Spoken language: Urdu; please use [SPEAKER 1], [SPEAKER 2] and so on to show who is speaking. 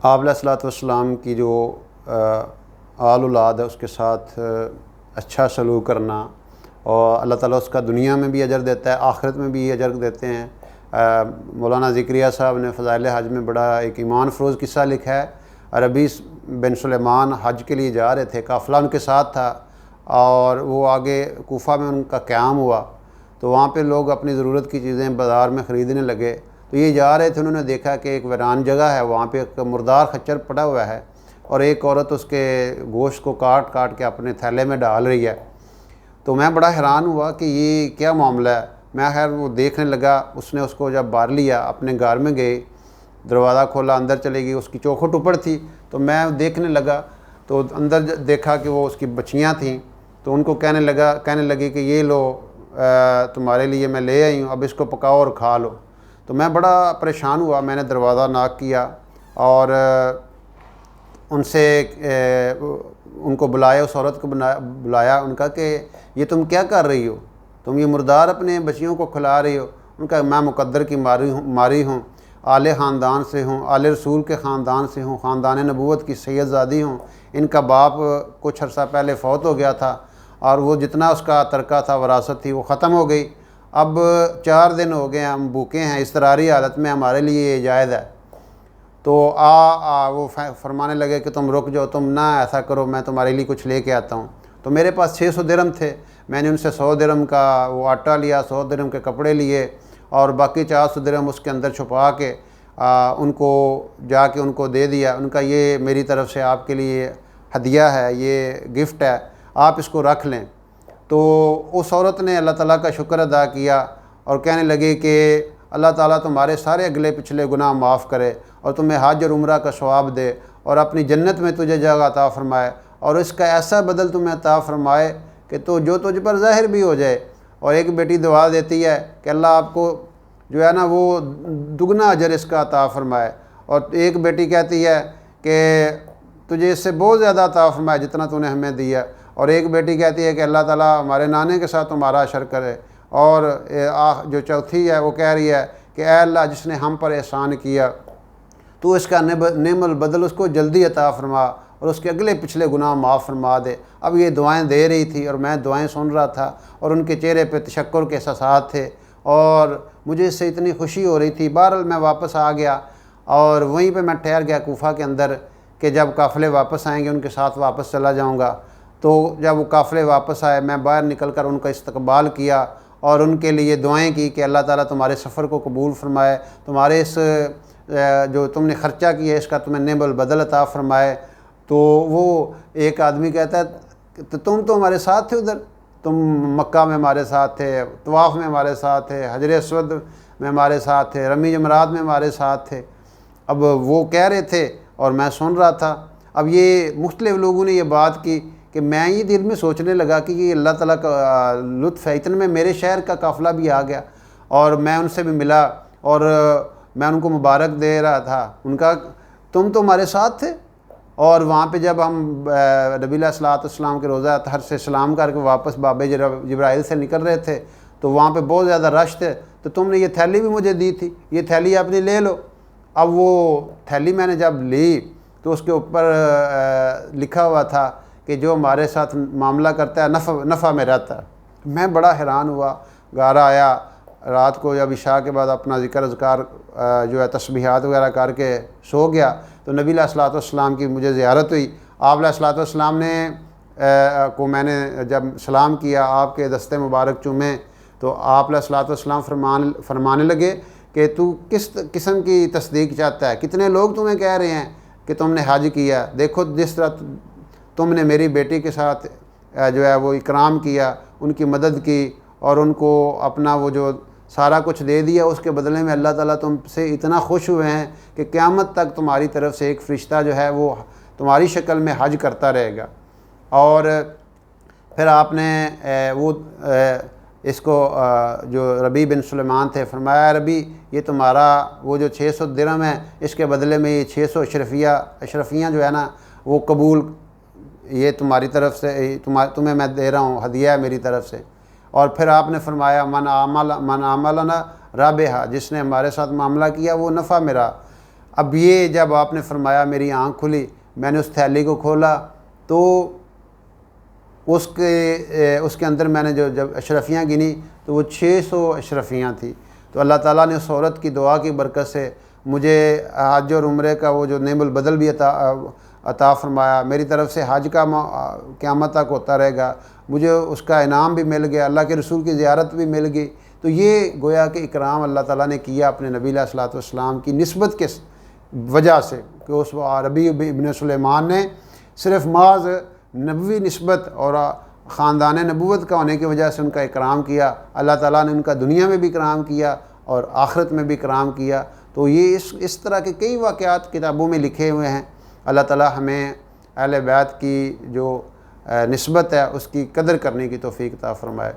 [SPEAKER 1] آپ علیہ الصلوۃ والسلام کی جو آل اولاد ہے اس کے ساتھ اچھا سلوک کرنا، اور اللہ تعالیٰ اس کا دنیا میں بھی اجر دیتا ہے، آخرت میں بھی اجر دیتے ہیں۔ مولانا ذکریہ صاحب نے فضائل حج میں بڑا ایک ایمان فروز قصہ لکھا ہے۔ ربیع بن سلیمان حج کے لیے جا رہے تھے، قافلہ ان کے ساتھ تھا، اور وہ آگے کوفہ میں ان کا قیام ہوا، تو وہاں پہ لوگ اپنی ضرورت کی چیزیں بازار میں خریدنے لگے۔ تو یہ جا رہے تھے، انہوں نے دیکھا کہ ایک ویران جگہ ہے، وہاں پہ ایک مردار خچر پڑا ہوا ہے، اور ایک عورت اس کے گوشت کو کاٹ کاٹ کے اپنے تھیلے میں ڈال رہی ہے۔ تو میں بڑا حیران ہوا کہ یہ کیا معاملہ ہے۔ میں خیر وہ دیکھنے لگا، اس نے اس کو جب بار لیا، اپنے گھر میں گئے، دروازہ کھولا، اندر چلے گئی، اس کی چوکھٹ اوپر تھی، تو میں دیکھنے لگا، تو اندر دیکھا کہ وہ اس کی بچیاں تھیں، تو ان کو کہنے لگی کہ یہ لو تمہارے لیے میں لے آئی ہوں، اب اس کو پکاؤ اور کھا لو۔ تو میں بڑا پریشان ہوا، میں نے دروازہ ناک کیا اور ان سے ان کو بلایا، اس عورت کو بلایا، ان کا کہ یہ تم کیا کر رہی ہو، تم یہ مردار اپنے بچیوں کو کھلا رہی ہو؟ ان کا میں مقدر کی ماری ہوں، آل خاندان سے ہوں، آل رسول کے خاندان سے ہوں، خاندان نبوت کی سید زادی ہوں۔ ان کا باپ کچھ عرصہ پہلے فوت ہو گیا تھا، اور وہ جتنا اس کا ترکہ تھا، وراثت تھی، وہ ختم ہو گئی۔ اب 4 دن ہو گئے ہم بھوکے ہیں، اضطراری حالت میں، ہمارے لیے یہ جائز ہے۔ تو وہ فرمانے لگے کہ تم رک جاؤ، تم نہ ایسا کرو، میں تمہارے لیے کچھ لے کے آتا ہوں۔ تو میرے پاس 600 درہم تھے، میں نے ان سے 100 درہم کا وہ آٹا لیا، 100 درہم کے کپڑے لیے، اور باقی 400 درہم اس کے اندر چھپا کے ان کو جا کے ان کو دے دیا۔ ان کا یہ میری طرف سے آپ کے لیے ہدیہ ہے، یہ گفٹ ہے، آپ اس کو رکھ لیں۔ تو اس عورت نے اللہ تعالیٰ کا شکر ادا کیا اور کہنے لگی کہ اللہ تعالیٰ تمہارے سارے اگلے پچھلے گناہ معاف کرے، اور تمہیں حج اور عمرہ کا ثواب دے، اور اپنی جنت میں تجھے جگہ عطا فرمائے، اور اس کا ایسا بدل تمہیں عطا فرمائے کہ تو جو تجھ پر ظاہر بھی ہو جائے۔ اور ایک بیٹی دعا دیتی ہے کہ اللہ آپ کو جو ہے نا وہ دگنا اجر اس کا عطا فرمائے، اور ایک بیٹی کہتی ہے کہ تجھے اس سے بہت زیادہ عطا فرمائے جتنا تو نے ہمیں دیا، اور ایک بیٹی کہتی ہے کہ اللہ تعالیٰ ہمارے نانے کے ساتھ تمہارا اشر کرے، اور جو چوتھی ہے وہ کہہ رہی ہے کہ اے اللہ جس نے ہم پر احسان کیا تو اس کا نعم البدل اس کو جلدی عطا فرما، اور اس کے اگلے پچھلے گناہ معاف فرما دے۔ اب یہ دعائیں دے رہی تھی اور میں دعائیں سن رہا تھا، اور ان کے چہرے پہ تشکر کے احساسات تھے، اور مجھے اس سے اتنی خوشی ہو رہی تھی۔ بہرحال میں واپس آ گیا، اور وہیں پہ میں ٹھہر گیا کوفہ کے اندر کہ جب قافلے واپس آئیں گے ان کے ساتھ واپس چلا جاؤں گا۔ تو جب وہ قافلے واپس آئے، میں باہر نکل کر ان کا استقبال کیا اور ان کے لیے دعائیں کی کہ اللہ تعالیٰ تمہارے سفر کو قبول فرمائے، تمہارے اس جو تم نے خرچہ کیا ہے اس کا تمہیں نعم البدل عطا فرمائے۔ تو وہ ایک آدمی کہتا ہے کہ تم تو ہمارے ساتھ تھے ادھر، تم مکہ میں ہمارے ساتھ تھے، طواف میں ہمارے ساتھ تھے، حجر اسود میں ہمارے ساتھ تھے، رمی جمرات میں ہمارے ساتھ تھے۔ اب وہ کہہ رہے تھے اور میں سن رہا تھا۔ اب یہ مختلف لوگوں نے یہ بات کی کہ میں یہ دل میں سوچنے لگا کہ یہ اللہ تعالیٰ کا لطف ہے، اتنے میں میرے شہر کا قافلہ بھی آ گیا، اور میں ان سے بھی ملا، اور میں ان کو مبارک دے رہا تھا۔ ان کا تم تو ہمارے ساتھ تھے۔ اور وہاں پہ جب ہم نبی علیہ الصلوۃ والسلام کے روضہ اطہر سے سلام کر کے واپس باب جبرائیل سے نکل رہے تھے، تو وہاں پہ بہت زیادہ رش تھے، تو تم نے یہ تھیلی بھی مجھے دی تھی، یہ تھیلی اپنی لے لو۔ اب وہ تھیلی میں نے جب لی تو اس کے اوپر لکھا ہوا تھا کہ جو ہمارے ساتھ معاملہ کرتا ہے نفع میں رہتا ہے۔ میں بڑا حیران ہوا، گھر آیا، رات کو جب عشاء کے بعد اپنا ذکر اذکار جو ہے تسبیحات وغیرہ کر کے سو گیا، تو نبی علیہ الصلوۃ والسلام کی مجھے زیارت ہوئی۔ آپ علیہ الصلوۃ والسلام نے کو میں نے جب سلام کیا، آپ کے دستے مبارک چومے، تو آپ علیہ الصلوۃ والسلام فرمانے لگے کہ تو کس قسم کی تصدیق چاہتا ہے، کتنے لوگ تمہیں کہہ رہے ہیں کہ تم نے حج کیا، دیکھو جس طرح تم نے میری بیٹی کے ساتھ جو ہے وہ اکرام کیا، ان کی مدد کی، اور ان کو اپنا وہ جو سارا کچھ دے دیا، اس کے بدلے میں اللہ تعالیٰ تم سے اتنا خوش ہوئے ہیں کہ قیامت تک تمہاری طرف سے ایک فرشتہ جو ہے وہ تمہاری شکل میں حج کرتا رہے گا۔ اور پھر آپ نے وہ اس کو جو ربیع بن سلیمان تھے فرمایا، ربیع یہ تمہارا وہ جو 600 درہم ہے، اس کے بدلے میں یہ 600 اشرفیاں جو ہے نا وہ قبول، یہ تمہاری طرف سے تمہیں میں دے رہا ہوں، ہدیہ ہے میری طرف سے۔ اور پھر آپ نے فرمایا من عملنا رابحہ، جس نے ہمارے ساتھ معاملہ کیا وہ نفع میرا۔ اب یہ جب آپ نے فرمایا میری آنکھ کھلی، میں نے اس تھیلی کو کھولا تو اس کے اندر میں نے جب اشرفیاں گنی تو وہ 600 اشرفیاں تھیں۔ تو اللہ تعالیٰ نے اس عورت کی دعا کی برکت سے مجھے حج اور عمرے کا وہ جو نعم البدل بھی عطا فرمایا۔ میری طرف سے حج کا قیامت تک ہوتا رہے گا، مجھے اس کا انعام بھی مل گیا، اللہ کے رسول کی زیارت بھی مل گئی۔ تو یہ گویا کہ اکرام اللہ تعالیٰ نے کیا اپنے نبی علیہ الصلوۃ والسلام کی نسبت کے وجہ سے، کہ اس ربیع ابن سلیمان نے صرف محض نبوی نسبت اور خاندان نبوت کا ہونے کی وجہ سے ان کا اکرام کیا۔ اللہ تعالیٰ نے ان کا دنیا میں بھی اکرام کیا اور آخرت میں بھی اکرام کیا۔ تو یہ اس طرح کے کئی واقعات کتابوں میں لکھے ہوئے ہیں۔ اللہ تعالیٰ ہمیں اہل بیت کی جو نسبت ہے اس کی قدر کرنے کی توفیق عطا فرمائے۔